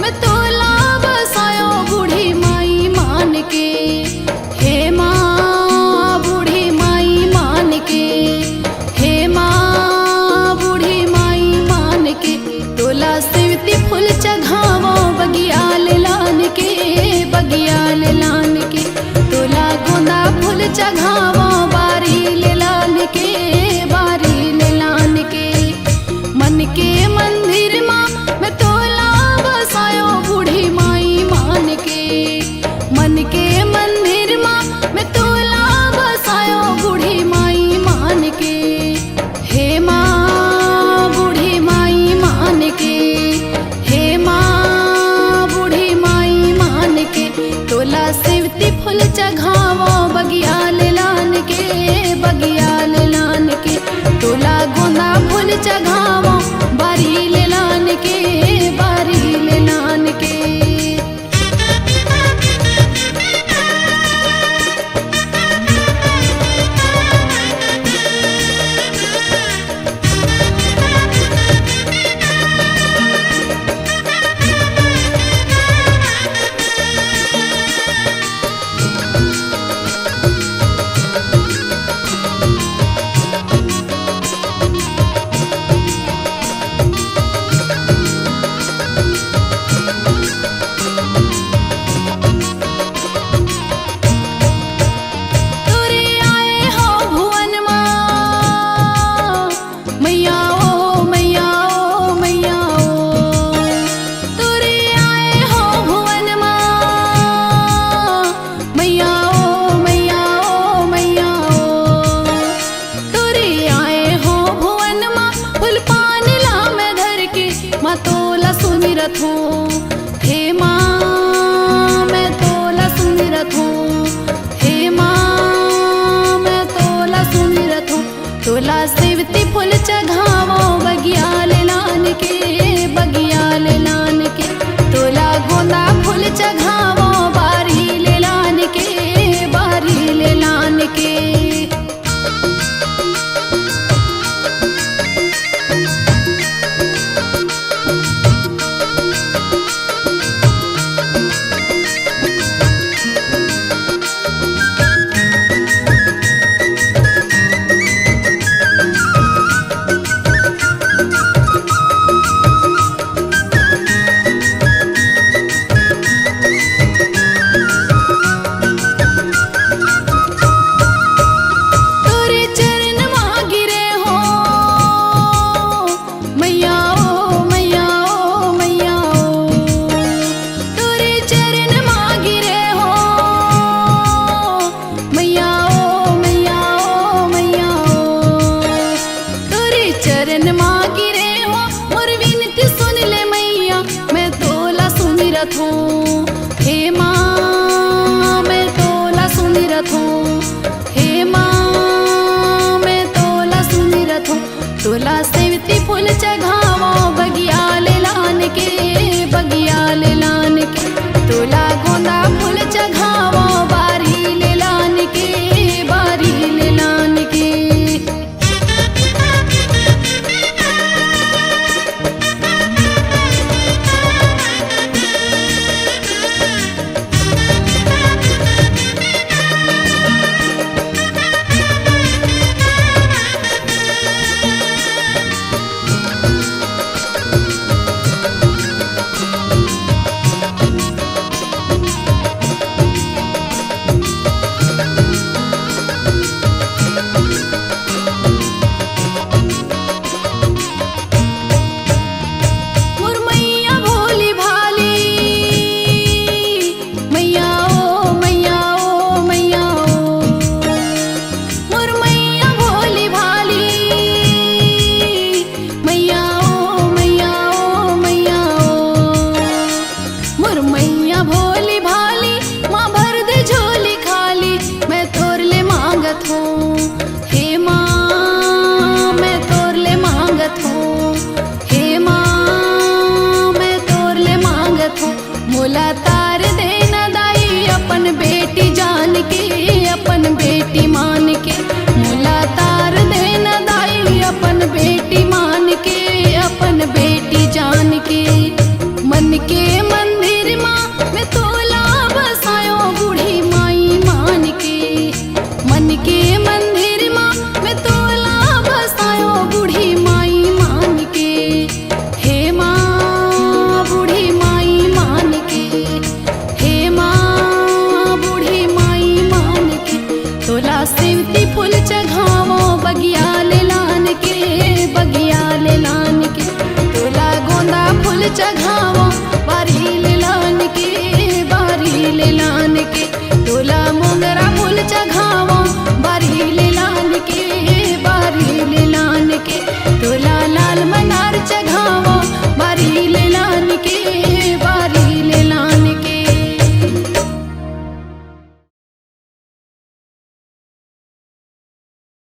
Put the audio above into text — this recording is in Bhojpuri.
मैं तोला बसायो बूढ़ी माई मान के। हे माँ बूढ़ी माई मान के, हे माँ बूढ़ी माई मान के। तोला सेवती फूल चघावो बगियाल लान के, बगियाल लान के। तोला गोंदा फूल चघावो बारी लान के, बारी लान के। मन के मंदिर माँ मैं तोला बसायो बूढ़ी माई मान के। मन के मंदिर माँ मैं तोला बसायो बूढ़ी माई मान के। हे माँ बूढ़ी माई मान के, हे माँ बूढ़ी माई मान के। तोला सेवती फूल चघावो बगियाल लान के, बगियाल लान के। तोला गोंदा फूल चघावो बारी लान के, बारी लान के। हे माँ मैं तोला सुमिरत हूँ, हे माँ मैं तोला सुमिरत हूँ। तोला सेवती फूल चघावो बगियाल लान के, बगियाल लान के। तोला गोंदा फूल चघावो बारी लान के, बारी लान के। हे माँ मैं तोला सुमिरत हूँ, हे माँ मैं तोला सुमिरत हूँ। तोला सेवती फूल चघावो बगियाल लान के, बगियाल लान के। तोला गोंदा फूल चघावो बारी लान के, बारी लान के। मोला तार देना दाई अपन बेटी जान के, अपन बेटी मान के। मोला तार देना दाई अपन बेटी मान के, अपन बेटी जान के। मन के मन